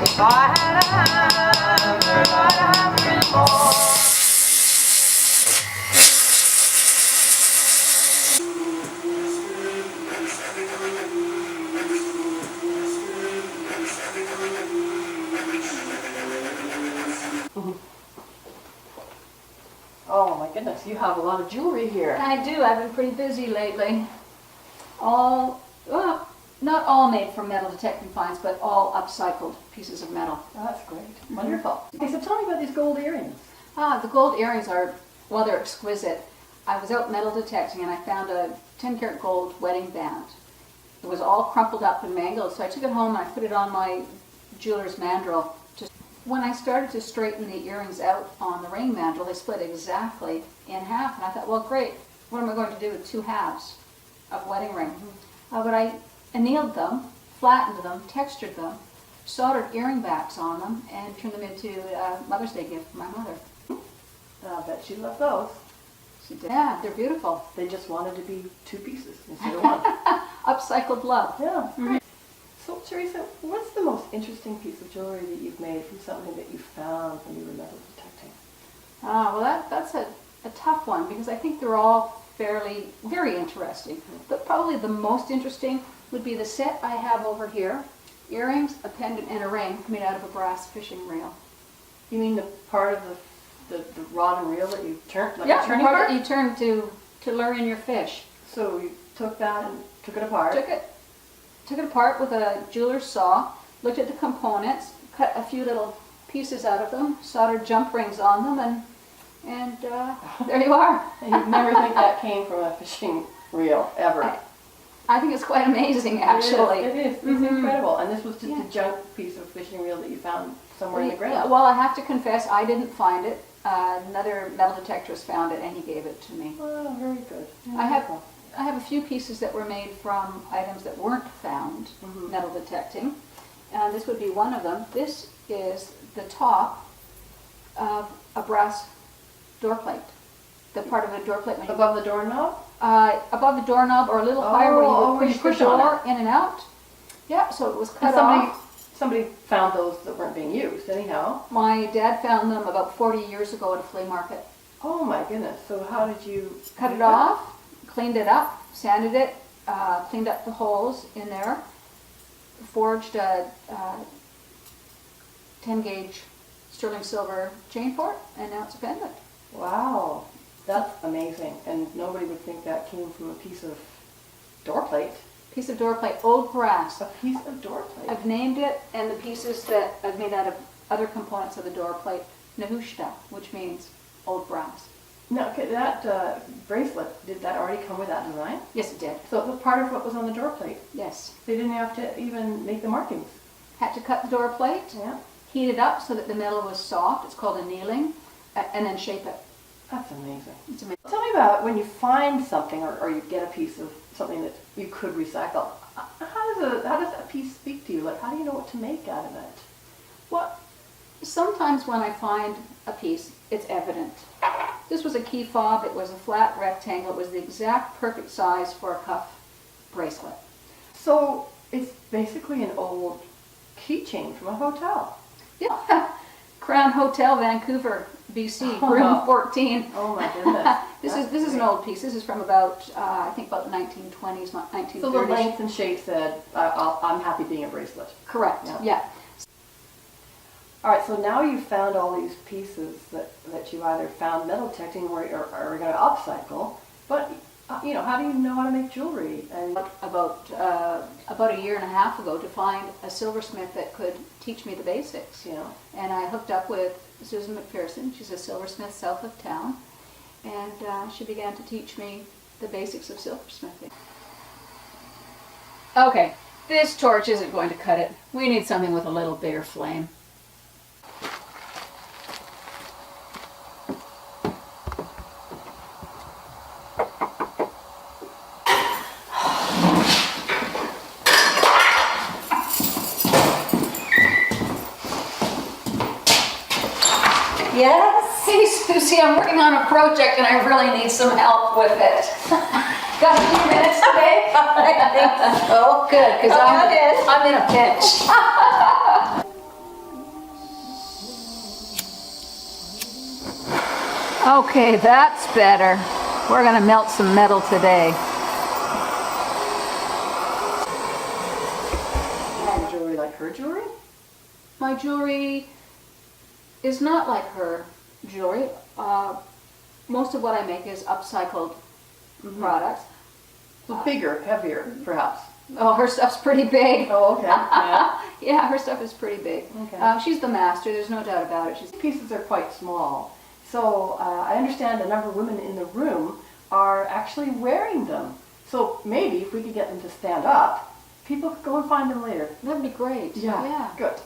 If I had a hammer, I'd hammer it more. Oh my goodness, you have a lot of jewelry here. I do. I've been pretty busy lately. All, well, not all made from metal detecting finds, but all upcycled pieces of metal. Oh, that's great. Wonderful. Okay, so tell me about these gold earrings. The gold earrings are, well, they're exquisite. I was out metal detecting and I found a 10 karat gold wedding band. It was all crumpled up and mangled, so I took it home and I put it on my jeweler's mandrel. When I started to straighten the earrings out on the ring mandrel, they split exactly in half, and I thought, well, great, what am I going to do with two halves of wedding ring? But I annealed them, flattened them, textured them, soldered earring backs on them, and turned them into a Mother's Day gift for my mother. I bet she loved those. She did. Yeah, they're beautiful. They just wanted to be two pieces instead of one. Upcycled love. Yeah. Mm-hmm. So, Teresa, what's the most interesting piece of jewelry that you've made from something that you found when you were metal detecting? Well, that's a tough one, because I think they're all very interesting. But probably the most interesting would be the set I have over here. Earrings, a pendant, and a ring made out of a brass fishing reel. You mean the part of the rod and reel that you turned, like yeah, a turning the part part? that you turn to lure in your fish. So you took that and took it apart. Took it apart with a jeweler's saw, looked at the components, cut a few little pieces out of them, soldered jump rings on them, and there you are. And you'd never think that came from a fishing reel, ever. I think it's quite amazing, actually. It is. It's incredible. And this was just a junk piece of fishing reel that you found somewhere in the ground. Yeah, well, I have to confess, I didn't find it. Another metal detectorist found it, and he gave it to me. Oh, very good. I have a few pieces that were made from items that weren't found metal detecting, and this would be one of them. This is the top of a brass door plate. The part of the door plate when above the doorknob? Above the doorknob, or a little higher, where you would push the door in and out. Yeah, so it was cut off. Somebody found those that weren't being used anyhow. My dad found them about 40 years ago at a flea market. Oh my goodness. So how did you cut it off? Cleaned it up, sanded it, cleaned up the holes in there, forged a 10 gauge sterling silver chain for it, and now it's a pendant. Wow, that's amazing. And nobody would think that came from a piece of door plate. Piece of door plate, old brass. A piece of door plate. I've named it, and the pieces that I've made out of other components of the door plate, Nehushta, which means old brass. Now, okay, that bracelet, did that already come with that design? Yes, it did. So it was part of what was on the door plate? Yes. They didn't have to even make the markings? Had to cut the door plate, yeah, heat it up so that the metal was soft, it's called annealing, and then shape it. That's amazing. It's amazing. Tell me about when you find something or you get a piece of something that you could recycle. How does that piece speak to you? Like, how do you know what to make out of it? Well, sometimes when I find a piece, it's evident. This was a key fob. It was a flat rectangle. It was the exact perfect size for a cuff bracelet. So it's basically an old keychain from a hotel. Yeah. Crown Hotel, Vancouver, BC, room 14. Oh my goodness. This is an old piece. This is from about, I think about the 1920s, 1930s. So the length and shape said, I'm happy being a bracelet. Correct, yeah. All right, so now you've found all these pieces that you either found metal detecting or are going to upcycle, but you know, how do you know how to make jewelry? And about a year and a half ago, to find a silversmith that could teach me the basics, you know. And I hooked up with Susan McPherson. She's a silversmith south of town, and she began to teach me the basics of silversmithing. Okay, this torch isn't going to cut it. We need something with a little bigger flame. Yes? Hey, Susie, I'm working on a project and I really need some help with it. Got a few minutes today? I think so. Good, because I'm in a pinch. Okay, that's better. We're gonna melt some metal today. Your jewelry like her jewelry? My jewelry is not like her jewelry. Most of what I make is upcycled products. So bigger, heavier, perhaps. Oh, her stuff's pretty big. Oh, okay. Yeah. Yeah, her stuff is pretty big. Okay. She's the master, there's no doubt about it. She's Pieces are quite small. So I understand a number of women in the room are actually wearing them. So maybe if we could get them to stand up, people could go and find them later. That'd be great. Yeah. Good.